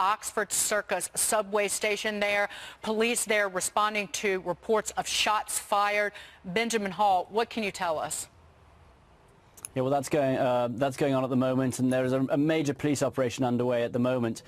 Oxford Circus subway station there. Police there responding to reports of shots fired. Benjamin Hall, what can you tell us? Yeah, well, that's going on at the moment, and there is a major police operation underway at the moment.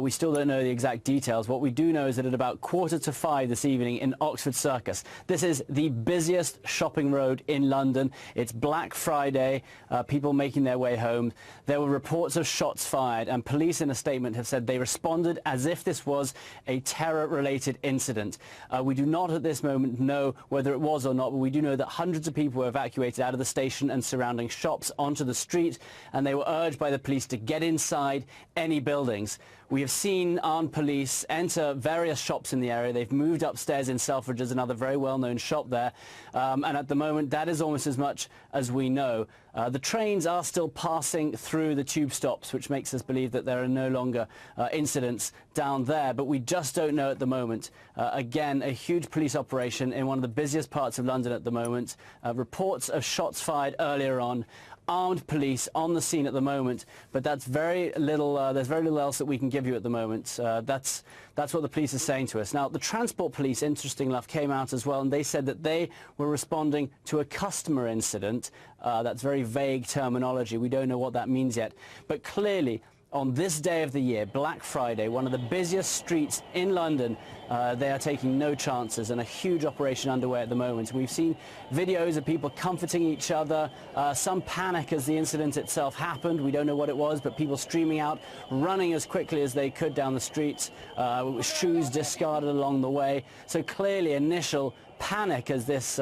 We still don't know the exact details. What we do know is that at about 4:45 this evening in Oxford Circus, this is the busiest shopping road in London. It's Black Friday, people making their way home. There were reports of shots fired, and police in a statement have said they responded as if this was a terror-related incident. We do not at this moment know whether it was or not, but we do know that hundreds of people were evacuated out of the station and surrounding shops onto the street, and they were urged by the police to get inside any buildings. We have seen armed police enter various shops in the area. They've moved upstairs in Selfridges, another very well-known shop there, and at the moment that is almost as much as we know. The trains are still passing through the tube stops, which makes us believe that there are no longer incidents down there, but we just don't know at the moment. Again, a huge police operation in one of the busiest parts of London at the moment. Reports of shots fired earlier on. Armed police on the scene at the moment, but that's very little. There's very little else that we can give you at the moment. That's what the police are saying to us. Now, the transport police, interesting enough, came out as well, and they said that they were responding to a customer incident. That's very vague terminology. We don't know what that means yet, but clearly, on this day of the year, Black Friday, one of the busiest streets in London, they are taking no chances, and a huge operation underway at the moment. We've seen videos of people comforting each other, some panic as the incident itself happened. We don't know what it was, but people streaming out, running as quickly as they could down the streets, with shoes discarded along the way. So clearly initial panic as this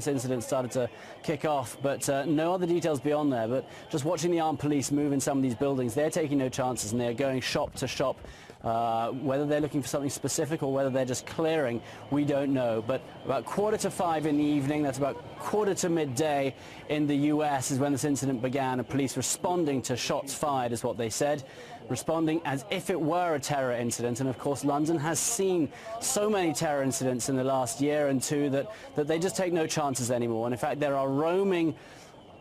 incident started to kick off, but no other details beyond there. But just watching the armed police move in some of these buildings, they're taking no chances, and they're going shop to shop. Whether they're looking for something specific or whether they're just clearing, we don't know. But about 4:45 in the evening, that's about quarter to midday in the US, is when this incident began, and police responding to shots fired is what they said, responding as if it were a terror incident. And of course, London has seen so many terror incidents in the last year and two that they just take no chances anymore. And in fact, there are roaming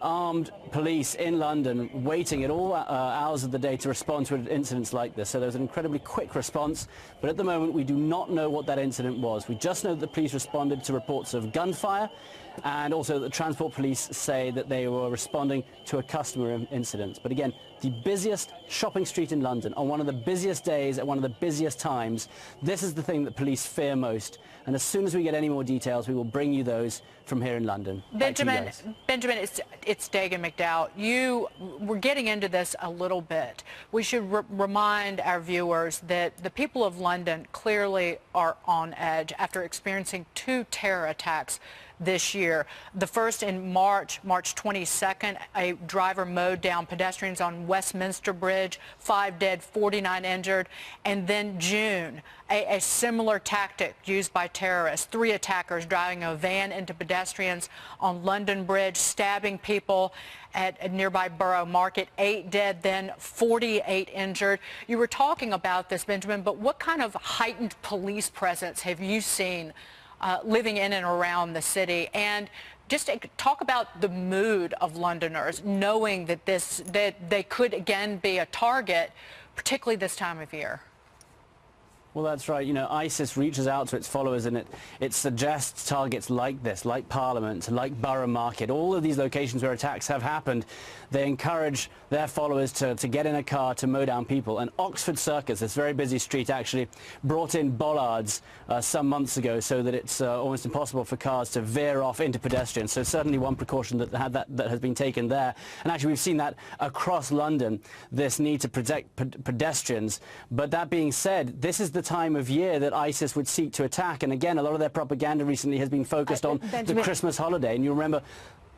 armed police in London waiting at all hours of the day to respond to incidents like this. So there's an incredibly quick response, but at the moment we do not know what that incident was. We just know that the police responded to reports of gunfire, and also that the transport police say that they were responding to a customer incident. But again, the busiest shopping street in London on one of the busiest days at one of the busiest times, this is the thing that police fear most. And as soon as we get any more details, we will bring you those from here in London. Benjamin, it's Dagan McDowell. We're getting into this a little bit. We should remind our viewers that the people of London clearly are on edge after experiencing 2 terror attacks this year. The first in March 22nd, a driver mowed down pedestrians on Westminster Bridge, 5 dead, 49 injured. And then June, a similar tactic used by terrorists, 3 attackers driving a van into pedestrians on London Bridge, stabbing people at a nearby Borough Market, 8 dead, then 48 injured. You were talking about this, Benjamin, but what kind of heightened police presence have you seen living in and around the city? And just talk about the mood of Londoners, knowing that they could again be a target, particularly this time of year. Well, that's right. You know, ISIS reaches out to its followers, and it suggests targets like this, like Parliament, like Borough Market, all of these locations where attacks have happened. They encourage their followers to get in a car to mow down people. And Oxford Circus, this very busy street, actually brought in bollards some months ago so that it's almost impossible for cars to veer off into pedestrians. So certainly one precaution that has been taken there. And actually we've seen that across London, this need to protect pedestrians. But that being said, this is the time of year that ISIS would seek to attack. And again, a lot of their propaganda recently has been focused on the Christmas holiday. And you remember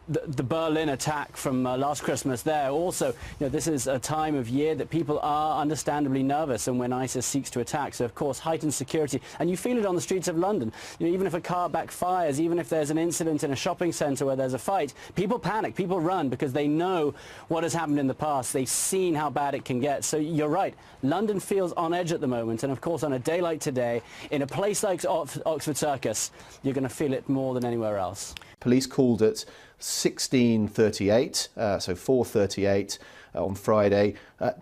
the Berlin attack from last Christmas there. Also, this is a time of year that people are understandably nervous, and when ISIS seeks to attack. So, of course, heightened security. And you feel it on the streets of London. Even if a car backfires, even if there's an incident in a shopping centre where there's a fight, people panic, people run, because they know what has happened in the past. They've seen how bad it can get. So you're right. London feels on edge at the moment. And, of course, on a day like today, in a place like Oxford Circus, you're going to feel it more than anywhere else. Police called at 16:38, so 4:38, on Friday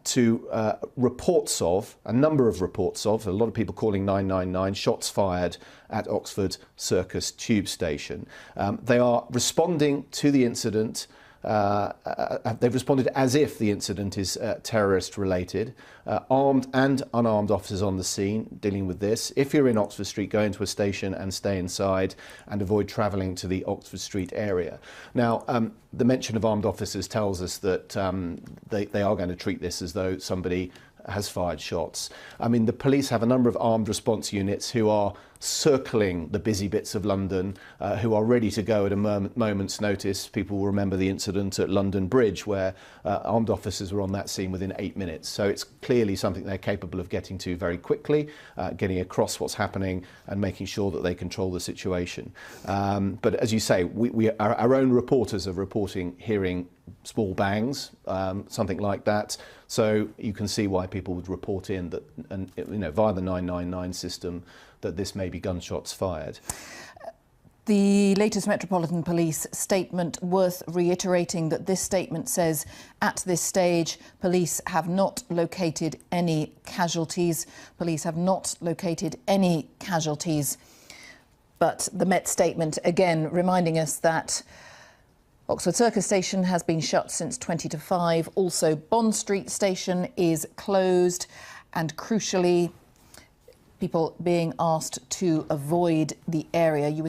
to reports of, a number of reports of, a lot of people calling 999, shots fired at Oxford Circus tube station. They are responding to the incident. They've responded as if the incident is terrorist related. Armed and unarmed officers on the scene dealing with this. If you're in Oxford Street, go into a station and stay inside and avoid travelling to the Oxford Street area. Now, the mention of armed officers tells us that they are going to treat this as though somebody has fired shots. I mean, the police have a number of armed response units who are circling the busy bits of London, who are ready to go at a moment's notice. People will remember the incident at London Bridge where armed officers were on that scene within 8 minutes. So it's clearly something they're capable of getting to very quickly, getting across what's happening and making sure that they control the situation. But as you say, our own reporters are reporting hearing small bangs, something like that. So you can see why people would report in that, and via the 999 system, that this may be gunshots fired. The latest Metropolitan Police statement, worth reiterating that this statement says, at this stage, police have not located any casualties. Police have not located any casualties. But the Met statement, again, reminding us that Oxford Circus Station has been shut since 20 to 5. Also, Bond Street Station is closed. And crucially, people being asked to avoid the area.